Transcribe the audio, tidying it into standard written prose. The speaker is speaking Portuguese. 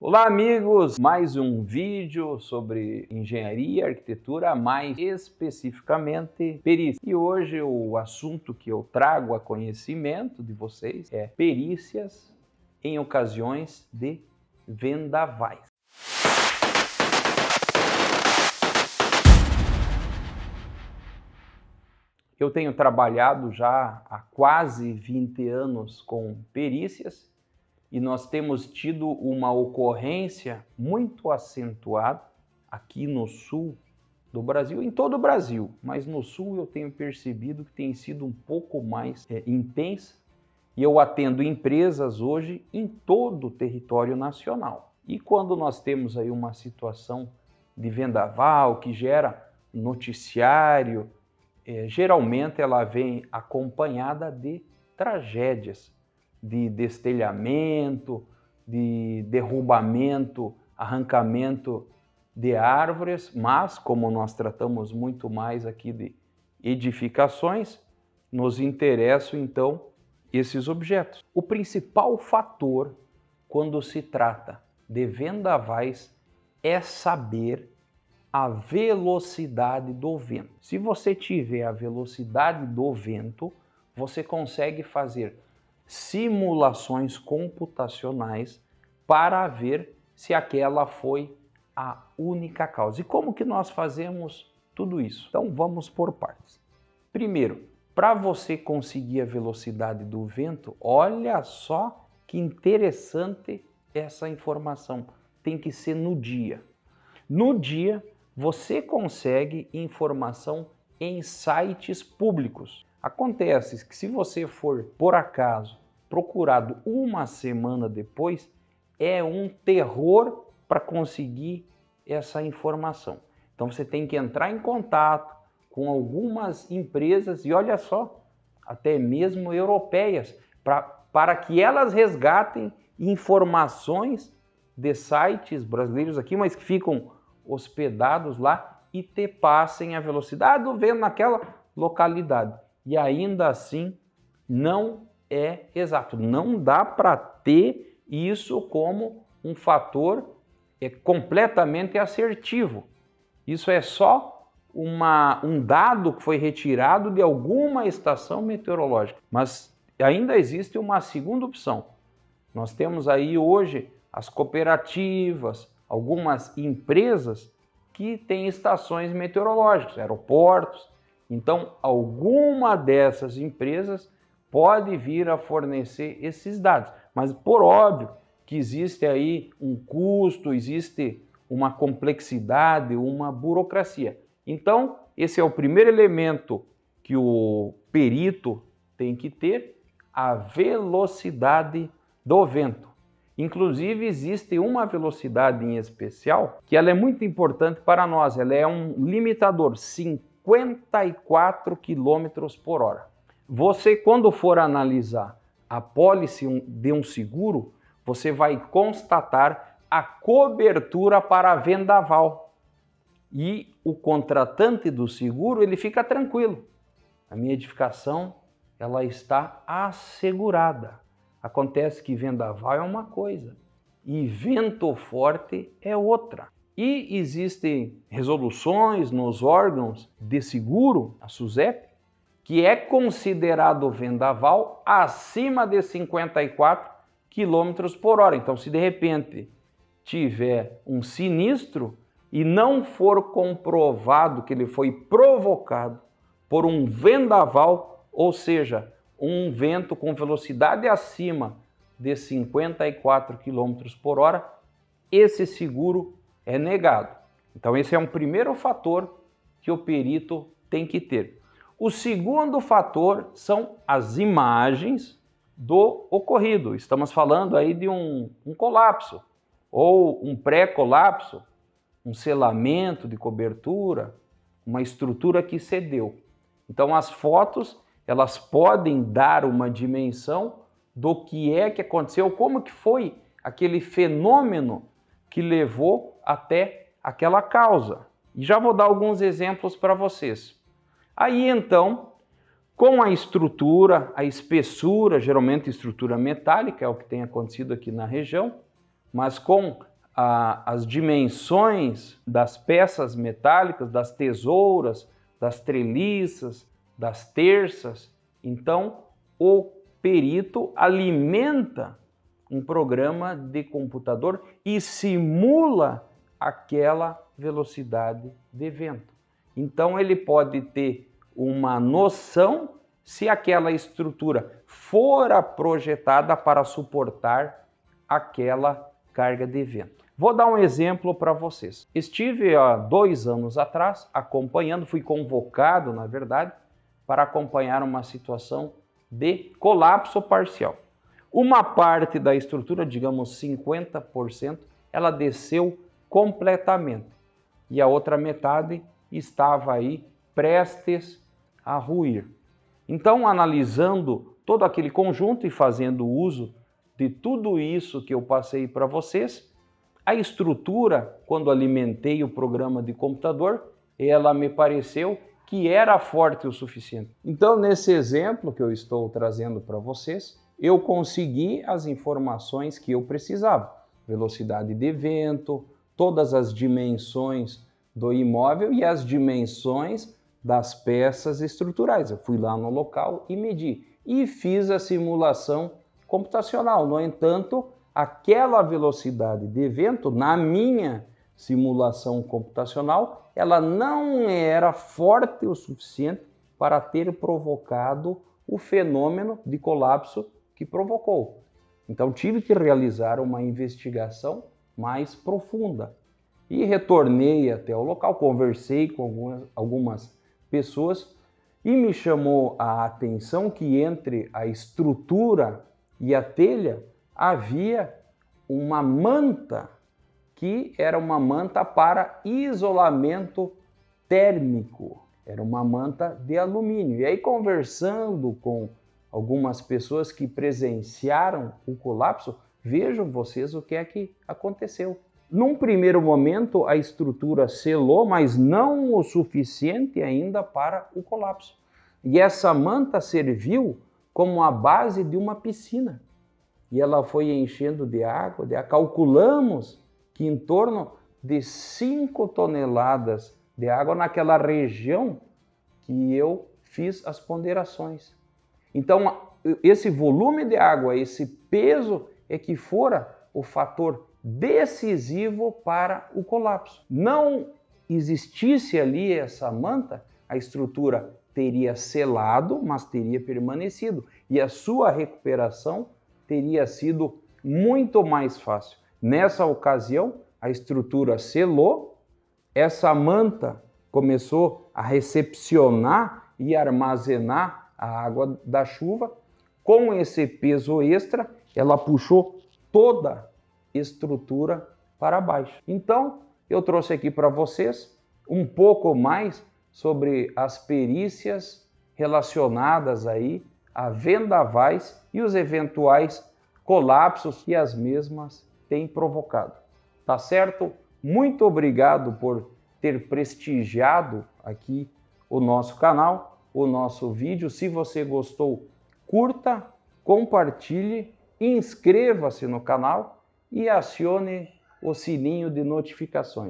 Olá, amigos! Mais um vídeo sobre engenharia e arquitetura, mais especificamente perícia. E hoje o assunto que eu trago a conhecimento de vocês é perícias em ocasiões de vendavais. Eu tenho trabalhado já há quase 20 anos com perícias e nós temos tido uma ocorrência muito acentuada aqui no sul do Brasil, em todo o Brasil, mas no sul eu tenho percebido que tem sido um pouco mais intensa e eu atendo empresas hoje em todo o território nacional. E quando nós temos aí uma situação de vendaval que gera noticiário, geralmente ela vem acompanhada de tragédias, de destelhamento, de derrubamento, arrancamento de árvores, mas como nós tratamos muito mais aqui de edificações, nos interessam então esses objetos. O principal fator quando se trata de vendavais é saber a velocidade do vento. Se você tiver a velocidade do vento, você consegue fazer simulações computacionais para ver se aquela foi a única causa. E como que nós fazemos tudo isso? Então vamos por partes. Primeiro, para você conseguir a velocidade do vento, olha só que interessante essa informação. Tem que ser no dia. No dia, você consegue informação em sites públicos. Acontece que se você for, por acaso, procurado uma semana depois, é um terror para conseguir essa informação. Então você tem que entrar em contato com algumas empresas e olha só, até mesmo europeias, para que elas resgatem informações de sites brasileiros aqui, mas que ficam hospedados lá e te passem a velocidade do vento naquela localidade. E ainda assim não é exato. Não dá para ter isso como um fator completamente assertivo. Isso é só um dado que foi retirado de alguma estação meteorológica. Mas ainda existe uma segunda opção. Nós temos aí hoje as cooperativas, algumas empresas que têm estações meteorológicas, aeroportos. Então, alguma dessas empresas pode vir a fornecer esses dados. Mas, por óbvio, que existe aí um custo, existe uma complexidade, uma burocracia. Então, esse é o primeiro elemento que o perito tem que ter, a velocidade do vento. Inclusive, existe uma velocidade em especial que ela é muito importante para nós. Ela é um limitador, 54 km por hora. Você, quando for analisar a pólice de um seguro, você vai constatar a cobertura para vendaval. E o contratante do seguro, ele fica tranquilo. A minha edificação, ela está assegurada. Acontece que vendaval é uma coisa e vento forte é outra. E existem resoluções nos órgãos de seguro, a SUSEP, que é considerado vendaval acima de 54 km por hora. Então, se de repente tiver um sinistro e não for comprovado que ele foi provocado por um vendaval, ou seja, um vento com velocidade acima de 54 km por hora, esse seguro é negado. Então esse é um primeiro fator que o perito tem que ter. O segundo fator são as imagens do ocorrido. Estamos falando aí de um colapso, ou um pré-colapso, um selamento de cobertura, uma estrutura que cedeu. Então as fotos elas podem dar uma dimensão do que é que aconteceu, como que foi aquele fenômeno que levou até aquela causa. E já vou dar alguns exemplos para vocês. Aí então, com a estrutura, a espessura, geralmente estrutura metálica, é o que tem acontecido aqui na região, mas com as dimensões das peças metálicas, das tesouras, das treliças, das terças. Então, o perito alimenta um programa de computador e simula aquela velocidade de vento. Então, ele pode ter uma noção se aquela estrutura fora projetada para suportar aquela carga de vento. Vou dar um exemplo para vocês. Estive há 2 anos atrás acompanhando, fui convocado, na verdade, para acompanhar uma situação de colapso parcial. Uma parte da estrutura, digamos 50%, ela desceu completamente e a outra metade estava aí prestes a ruir. Então, analisando todo aquele conjunto e fazendo uso de tudo isso que eu passei para vocês, a estrutura, quando alimentei o programa de computador, ela me pareceu que era forte o suficiente. Então, nesse exemplo que eu estou trazendo para vocês, eu consegui as informações que eu precisava. Velocidade de vento, todas as dimensões do imóvel e as dimensões das peças estruturais. Eu fui lá no local e medi e fiz a simulação computacional. No entanto, aquela velocidade de vento, na minha simulação computacional, ela não era forte o suficiente para ter provocado o fenômeno de colapso que provocou. Então, tive que realizar uma investigação mais profunda. E retornei até o local, conversei com algumas pessoas e me chamou a atenção que entre a estrutura e a telha havia uma manta que era uma manta para isolamento térmico. Era uma manta de alumínio. E aí, conversando com algumas pessoas que presenciaram o colapso, vejam vocês o que é que aconteceu. Num primeiro momento, a estrutura selou, mas não o suficiente ainda para o colapso. E essa manta serviu como a base de uma piscina. E ela foi enchendo de água. Calculamos que em torno de 5 toneladas de água naquela região que eu fiz as ponderações. Então, esse volume de água, esse peso é que fora o fator decisivo para o colapso. Não existisse ali essa manta, a estrutura teria selado, mas teria permanecido e a sua recuperação teria sido muito mais fácil. Nessa ocasião, a estrutura selou, essa manta começou a recepcionar e armazenar a água da chuva. Com esse peso extra, ela puxou toda a estrutura para baixo. Então, eu trouxe aqui para vocês um pouco mais sobre as perícias relacionadas aí a vendavais e os eventuais colapsos que as mesmas têm provocado. Tá certo? Muito obrigado por ter prestigiado aqui o nosso canal, o nosso vídeo. Se você gostou, curta, compartilhe, inscreva-se no canal e acione o sininho de notificações.